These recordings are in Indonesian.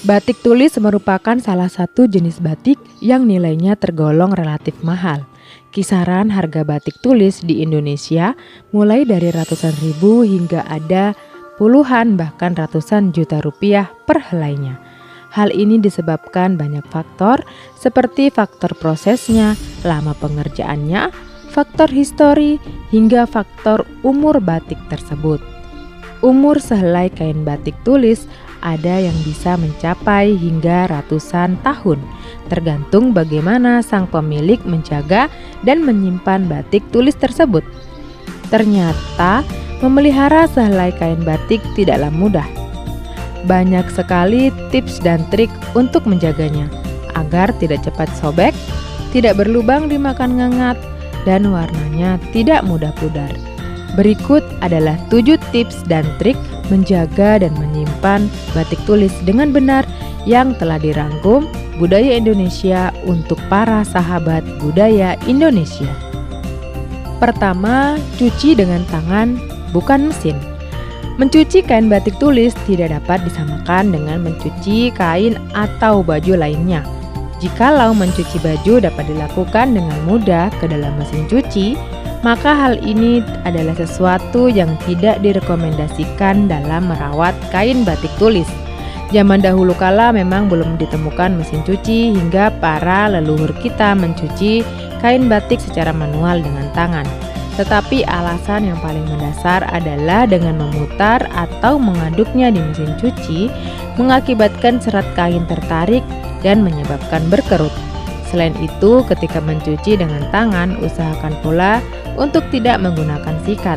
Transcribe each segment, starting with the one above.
Batik tulis merupakan salah satu jenis batik yang nilainya tergolong relatif mahal. Kisaran harga batik tulis di Indonesia mulai dari ratusan ribu hingga ada puluhan bahkan ratusan juta rupiah per helainya. Hal ini disebabkan banyak faktor seperti faktor prosesnya, lama pengerjaannya, faktor histori, hingga faktor umur batik tersebut. Umur sehelai kain batik tulis ada yang bisa mencapai hingga ratusan tahun, tergantung bagaimana sang pemilik menjaga dan menyimpan batik tulis tersebut. Ternyata, memelihara sehelai kain batik tidaklah mudah. Banyak sekali tips dan trik untuk menjaganya, agar tidak cepat sobek, tidak berlubang dimakan ngengat, dan warnanya tidak mudah pudar. Berikut adalah 7 tips dan trik menjaga dan menyimpan batik tulis dengan benar yang telah dirangkum Budaya Indonesia untuk para sahabat budaya Indonesia. Pertama, cuci dengan tangan, bukan mesin. Mencuci kain batik tulis tidak dapat disamakan dengan mencuci kain atau baju lainnya. Jikalau mencuci baju dapat dilakukan dengan mudah ke dalam mesin cuci, maka hal ini adalah sesuatu yang tidak direkomendasikan dalam merawat kain batik tulis. Zaman dahulu kala memang belum ditemukan mesin cuci hingga para leluhur kita mencuci kain batik secara manual dengan tangan. Tetapi alasan yang paling mendasar adalah dengan memutar atau mengaduknya di mesin cuci mengakibatkan serat kain tertarik dan menyebabkan berkerut. Selain itu, ketika mencuci dengan tangan, usahakan pula untuk tidak menggunakan sikat.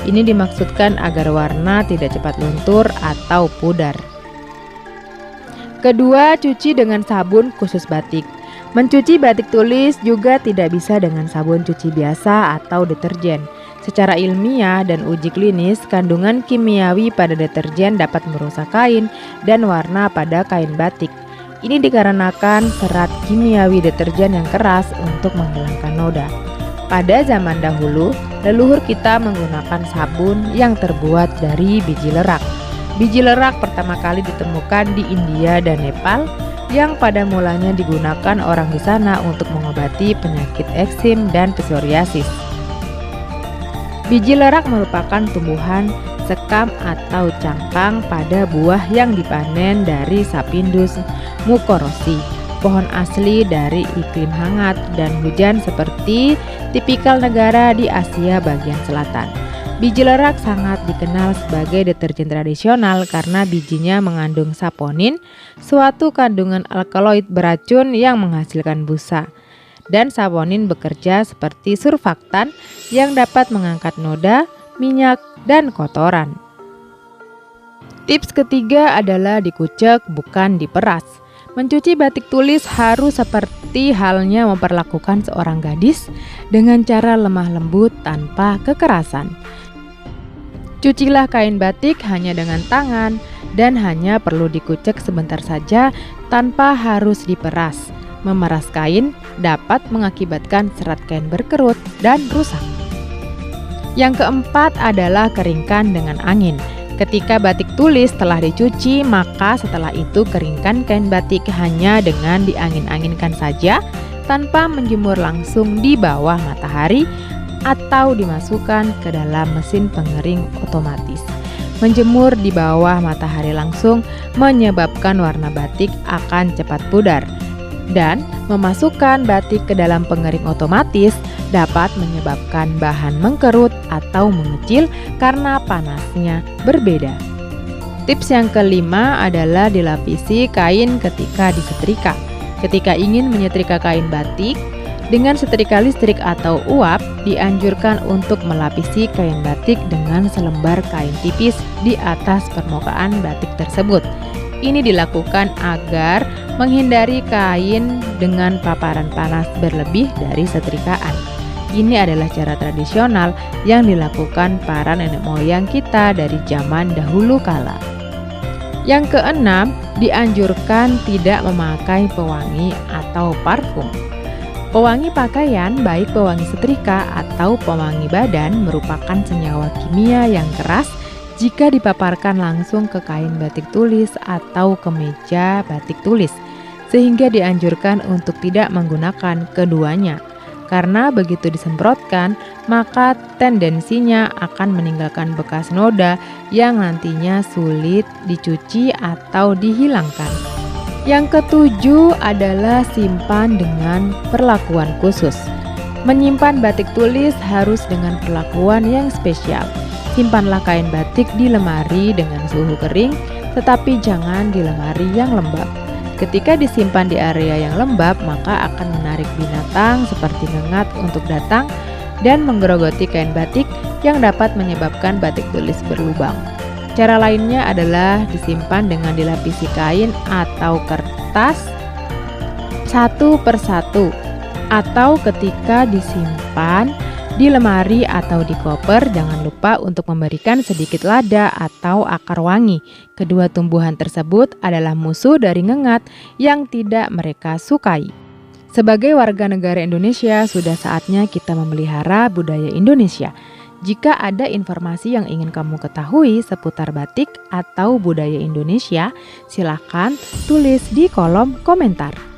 Ini dimaksudkan agar warna tidak cepat luntur atau pudar. Kedua, cuci dengan sabun khusus batik. Mencuci batik tulis juga tidak bisa dengan sabun cuci biasa atau deterjen. Secara ilmiah dan uji klinis, kandungan kimiawi pada deterjen dapat merusak kain dan warna pada kain batik. Ini dikarenakan serat kimiawi deterjen yang keras untuk menghilangkan noda. Pada zaman dahulu, leluhur kita menggunakan sabun yang terbuat dari biji lerak. Biji lerak pertama kali ditemukan di India dan Nepal, yang pada mulanya digunakan orang di sana untuk mengobati penyakit eksim dan psoriasis. Biji lerak merupakan tumbuhan sekam atau cangkang pada buah yang dipanen dari Sapindus mucorosi, pohon asli dari iklim hangat dan hujan seperti tipikal negara di Asia bagian selatan. Biji lerak sangat dikenal sebagai deterjen tradisional karena bijinya mengandung saponin, suatu kandungan alkaloid beracun yang menghasilkan busa. Dan saponin bekerja seperti surfaktan yang dapat mengangkat noda, minyak, dan kotoran. Tips ketiga adalah dikucek, bukan diperas. Mencuci batik tulis harus seperti halnya memperlakukan seorang gadis dengan cara lemah lembut tanpa kekerasan. Cucilah kain batik hanya dengan tangan dan hanya perlu dikucek sebentar saja tanpa harus diperas. Memeras kain dapat mengakibatkan serat kain berkerut dan rusak. Yang keempat adalah keringkan dengan angin. Ketika batik tulis telah dicuci, maka setelah itu keringkan kain batik hanya dengan diangin-anginkan saja tanpa menjemur langsung di bawah matahari atau dimasukkan ke dalam mesin pengering otomatis. Menjemur di bawah matahari langsung menyebabkan warna batik akan cepat pudar, dan memasukkan batik ke dalam pengering otomatis dapat menyebabkan bahan mengkerut atau mengecil karena panasnya berbeda. Tips yang kelima adalah dilapisi kain ketika disetrika. Ketika ingin menyetrika kain batik, dengan setrika listrik atau uap, dianjurkan untuk melapisi kain batik dengan selembar kain tipis di atas permukaan batik tersebut. Ini dilakukan agar menghindari kain dengan paparan panas berlebih dari setrikaan. Ini adalah cara tradisional yang dilakukan para nenek moyang kita dari zaman dahulu kala. Yang keenam, dianjurkan tidak memakai pewangi atau parfum. Pewangi pakaian, baik pewangi setrika atau pewangi badan, merupakan senyawa kimia yang keras jika dipaparkan langsung ke kain batik tulis atau kemeja batik tulis, sehingga dianjurkan untuk tidak menggunakan keduanya. Karena begitu disemprotkan, maka tendensinya akan meninggalkan bekas noda yang nantinya sulit dicuci atau dihilangkan. Yang ketujuh adalah simpan dengan perlakuan khusus. Menyimpan batik tulis harus dengan perlakuan yang spesial. Simpanlah kain batik di lemari dengan suhu kering, tetapi jangan di lemari yang lembab. Ketika disimpan di area yang lembab, maka akan menarik binatang seperti ngengat untuk datang dan menggerogoti kain batik yang dapat menyebabkan batik tulis berlubang. Cara lainnya adalah disimpan dengan dilapisi kain atau kertas satu persatu, atau ketika disimpan di lemari atau di koper, jangan lupa untuk memberikan sedikit lada atau akar wangi. Kedua tumbuhan tersebut adalah musuh dari ngengat yang tidak mereka sukai. Sebagai warga negara Indonesia, sudah saatnya kita memelihara budaya Indonesia. Jika ada informasi yang ingin kamu ketahui seputar batik atau budaya Indonesia, silakan tulis di kolom komentar.